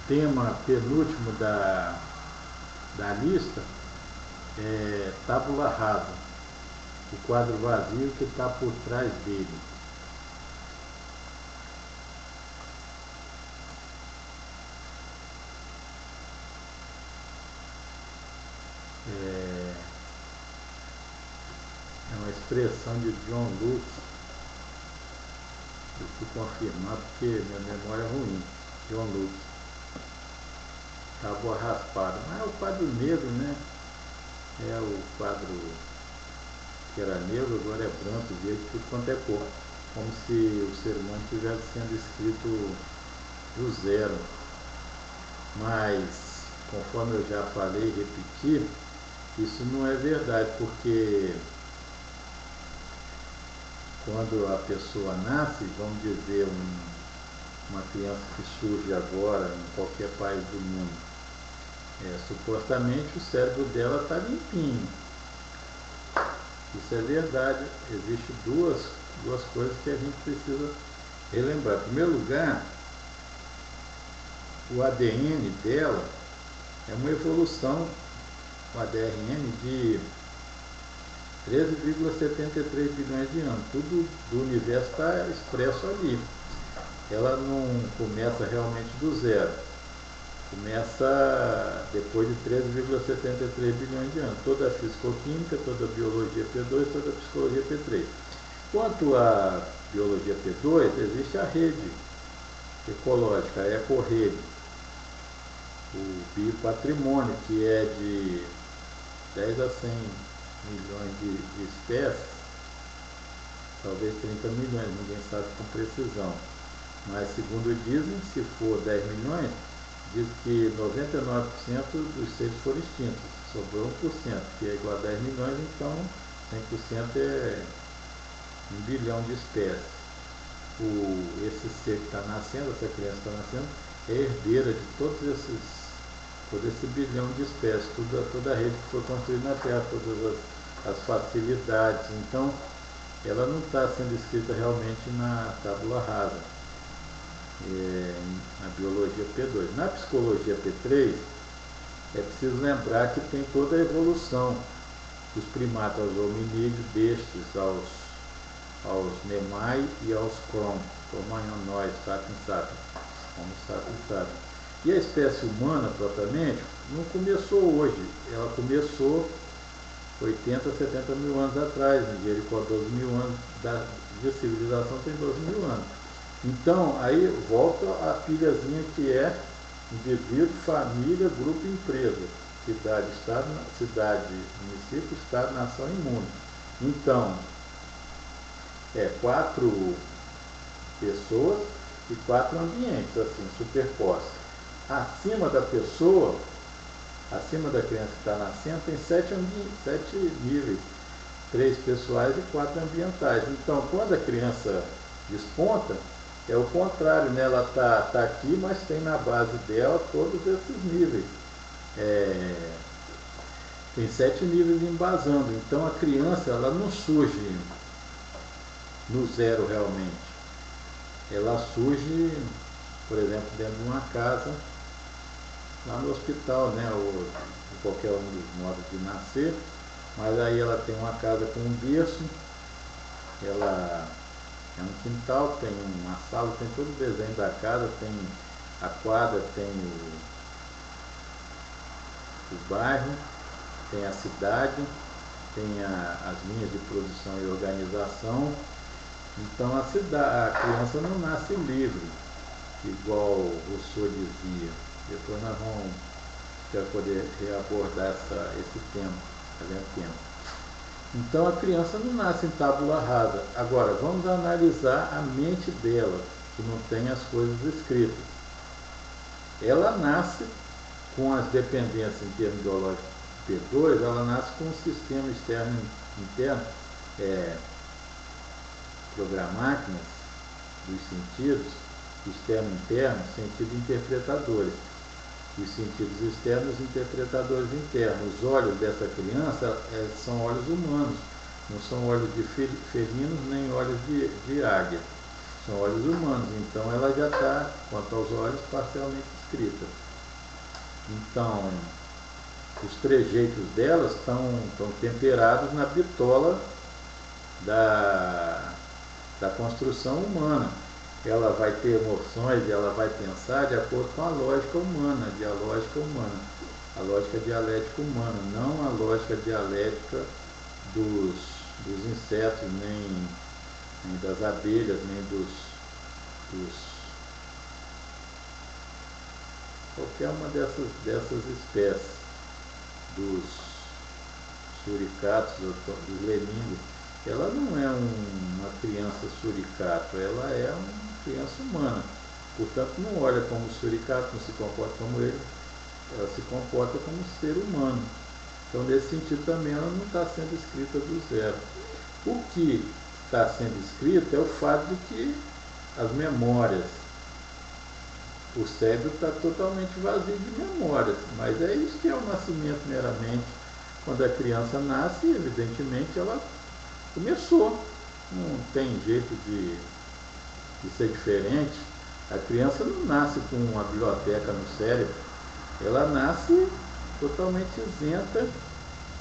tema penúltimo da lista é tábula rasa, o quadro vazio que está por trás dele. É uma expressão de John Locke. Eu fui confirmar porque minha memória é ruim. John Locke. Tábua raspada. Mas é o quadro negro, né? É o quadro que era negro, agora é branco, verde, tudo quanto é cor. Como se o ser humano estivesse sendo escrito do zero. Mas, conforme eu já falei e repeti, isso não é verdade, porque quando a pessoa nasce, vamos dizer, uma criança que surge agora em qualquer país do mundo, supostamente o cérebro dela está limpinho. Isso é verdade. Existem duas coisas que a gente precisa relembrar. Em primeiro lugar, o ADN dela é uma evolução, o ADRN, de 13,73 bilhões de anos. Tudo do universo está expresso ali. Ela não começa realmente do zero. Começa depois de 13,73 bilhões de anos. Toda a fisicoquímica, toda a biologia P2, toda a psicologia P3. Quanto à biologia P2, existe a rede ecológica, a ecorrede, o biopatrimônio, que é de 10 a 100 milhões de espécies, talvez 30 milhões, ninguém sabe com precisão. Mas, segundo dizem, se for 10 milhões, diz que 99% dos seres foram extintos, sobrou 1%, que é igual a 10 milhões, então 100% é 1 bilhão de espécies. Esse ser que está nascendo, essa criança que está nascendo, é herdeira de todo esse bilhão de espécies, toda a rede que foi construída na Terra, todas as facilidades. Então, ela não está sendo escrita realmente na tábula rasa, na biologia P2. Na psicologia P3, é preciso lembrar que tem toda a evolução dos primatas, aos hominídeos, destes aos Nemai e aos Cro-Magnon, sapiens, Homo sapiens. E a espécie humana, propriamente, não começou hoje, ela começou 80, 70 mil anos atrás, em Jericó, 12 mil anos de civilização, tem 12 mil anos. Então, aí volta a pilhazinha que é indivíduo, família, grupo e empresa. Cidade, estado, município, estado, nação e mundo. Então, 4 pessoas e 4 ambientes, assim, superpostos. Acima da pessoa, acima da criança que está nascendo, tem 7 níveis, 3 pessoais e 4 ambientais. Então, quando a criança desponta, é o contrário, né? Ela está aqui, mas tem na base dela todos esses níveis. Tem 7 níveis embasando. Então, a criança, ela não surge no zero realmente. Ela surge, por exemplo, dentro de uma casa, lá no hospital, né, ou em qualquer um dos modos de nascer, mas aí ela tem uma casa com um berço, ela é um quintal, tem uma sala, tem todo o desenho da casa, tem a quadra, tem o bairro, tem a cidade, tem as linhas de produção e organização. Então a criança não nasce livre, igual o Rousseau dizia. Depois nós vamos poder reabordar esse tema, havendo tempo. Então a criança não nasce em tábula rasa. Agora, vamos analisar a mente dela, que não tem as coisas escritas. Ela nasce com as dependências em termos biológicos P2, ela nasce com um sistema externo e interno, programáquinas dos sentidos, externo e interno, sentidos interpretadores. Os sentidos externos, interpretadores internos. Os olhos dessa criança são olhos humanos, não são olhos de felinos nem olhos de águia. São olhos humanos, então ela já está, quanto aos olhos, parcialmente escrita. Então, os trejeitos delas estão temperados na bitola da construção humana. Ela vai ter emoções, ela vai pensar de acordo com a lógica humana, a lógica dialética humana, não a lógica dialética dos insetos, nem das abelhas, nem dos qualquer uma dessas espécies, dos suricatos, dos lemingos. Ela não é uma criança suricato, ela é uma criança humana. Portanto, não olha como suricato, não se comporta como ele, ela se comporta como ser humano. Então, nesse sentido também, ela não está sendo escrita do zero. O que está sendo escrito é o fato de que as memórias, o cérebro está totalmente vazio de memórias, mas é isso que é o nascimento meramente. Quando a criança nasce, evidentemente, ela começou, não tem jeito de ser diferente. A criança não nasce com uma biblioteca no cérebro, ela nasce totalmente isenta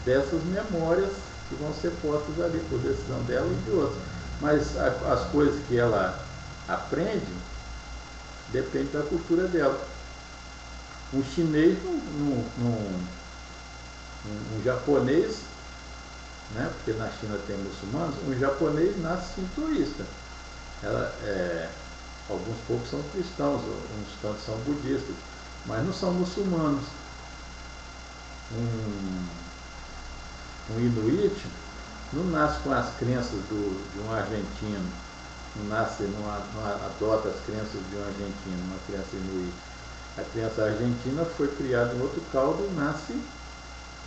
dessas memórias que vão ser postas ali por decisão dela e de outros. Mas as coisas que ela aprende depende da cultura dela. Um chinês, um japonês, né, porque na China tem muçulmanos, um japonês nasce hinduísta. Alguns poucos são cristãos, uns tantos são budistas, mas não são muçulmanos. Um inuit não nasce com as crenças de um argentino, não adota as crenças de um argentino, uma criança inuit. A criança argentina foi criada em outro caldo e nasce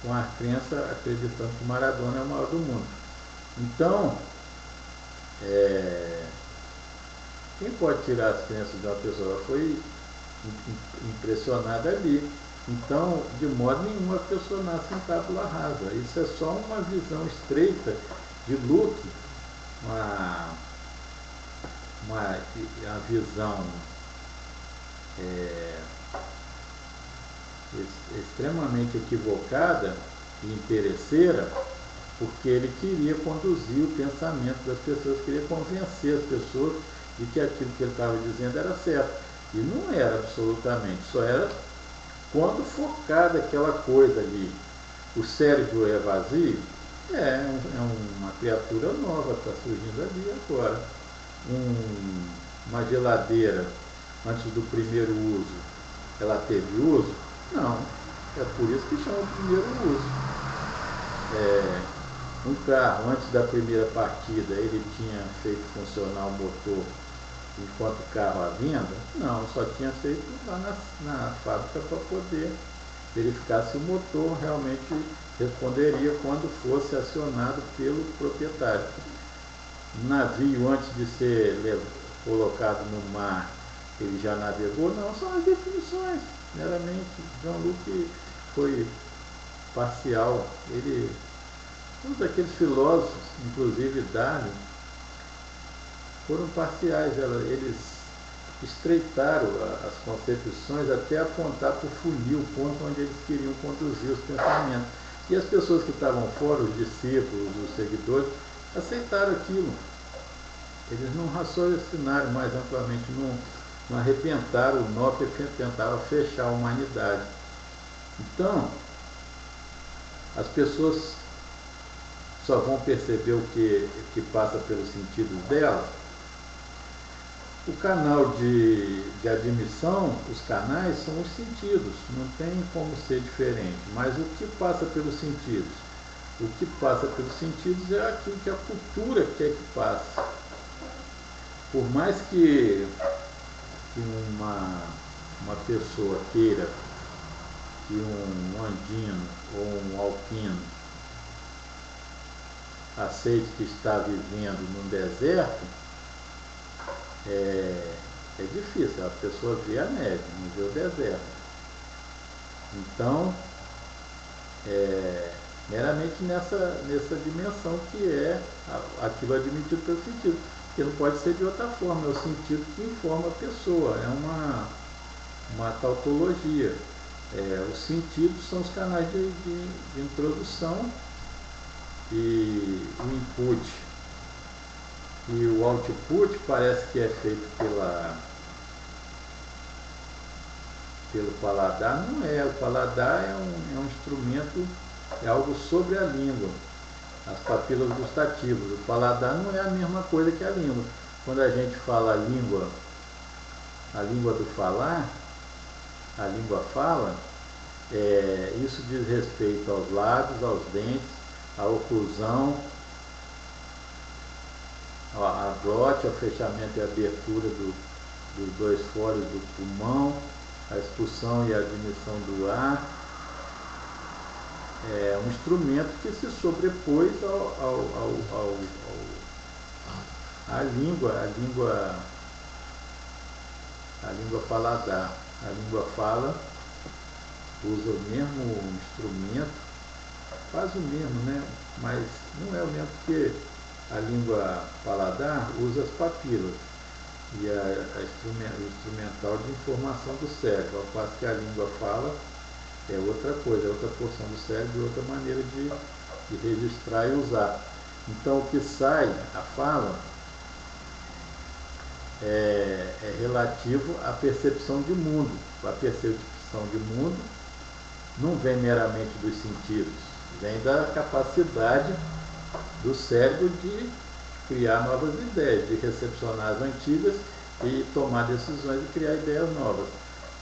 com a crença acreditando que Maradona é o maior do mundo. Então, quem pode tirar as crenças de uma pessoa? Ela foi impressionada ali. Então, de modo nenhum, a pessoa nasce em tábula rasa. Isso é só uma visão estreita de Luke, uma visão extremamente equivocada e interesseira, porque ele queria conduzir o pensamento das pessoas, queria convencer as pessoas de que aquilo que ele estava dizendo era certo. E não era absolutamente, só era quando focada aquela coisa ali. O cérebro é vazio, é uma criatura nova, está surgindo ali agora. Uma geladeira, antes do primeiro uso, ela teve uso? Não. É por isso que chama de primeiro uso. Um carro, antes da primeira partida, ele tinha feito funcionar o motor enquanto carro à venda? Não, só tinha feito lá na fábrica para poder verificar se o motor realmente responderia quando fosse acionado pelo proprietário. O navio, antes de ser colocado no mar, ele já navegou? Não, são as definições, meramente. Jean-Luc foi parcial. Todos aqueles filósofos, inclusive Darwin, foram parciais. Eles estreitaram as concepções até apontar para o funil, o ponto onde eles queriam conduzir os pensamentos. E as pessoas que estavam fora, os discípulos, os seguidores, aceitaram aquilo. Eles não raciocinaram mais amplamente, não arrebentaram o nó que tentava fechar a humanidade. Então, as pessoas só vão perceber o que passa pelos sentidos delas. O canal de admissão, os canais são os sentidos, não tem como ser diferente. Mas o que passa pelos sentidos? O que passa pelos sentidos é aquilo que a cultura quer que passe. Por mais que uma pessoa queira que um andino ou um alpino aceite que está vivendo num deserto, é difícil. A pessoa vê a neve, não vê o deserto. Então, meramente nessa dimensão que é aquilo admitido pelo sentido. porque não pode ser de outra forma, é o sentido que informa a pessoa, é uma tautologia. Os sentidos são os canais de introdução, e o input e o output parece que é feito pelo paladar. Não é, o paladar é um instrumento, é algo sobre a língua, as papilas gustativas. O paladar não é a mesma coisa que a língua. Quando a gente fala a língua do falar, a língua fala, isso diz respeito aos lábios, aos dentes, à oclusão, a glote, ao fechamento e abertura dos dois foros do pulmão, a expulsão e a admissão do ar. É um instrumento que se sobrepôs à língua paladar. A língua fala, usa o mesmo instrumento, quase o mesmo, né? Mas não é o mesmo, porque a língua paladar usa as papilas e o instrumental de informação do cérebro, ao passo que a língua fala é outra coisa, é outra porção do cérebro, outra maneira de registrar e usar. Então o que sai, a fala, é relativo à percepção de mundo. A percepção de mundo não vem meramente dos sentidos, vem da capacidade do cérebro de criar novas ideias, de recepcionar as antigas e tomar decisões e criar ideias novas.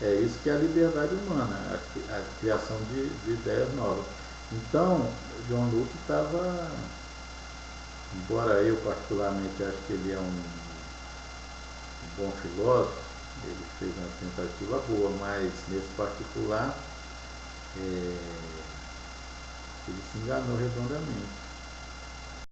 É isso que é a liberdade humana, a criação de ideias novas. Então, John Locke estava, embora eu particularmente acho que ele é um bom filósofo, ele fez uma tentativa boa, mas nesse particular ele se enganou redondamente.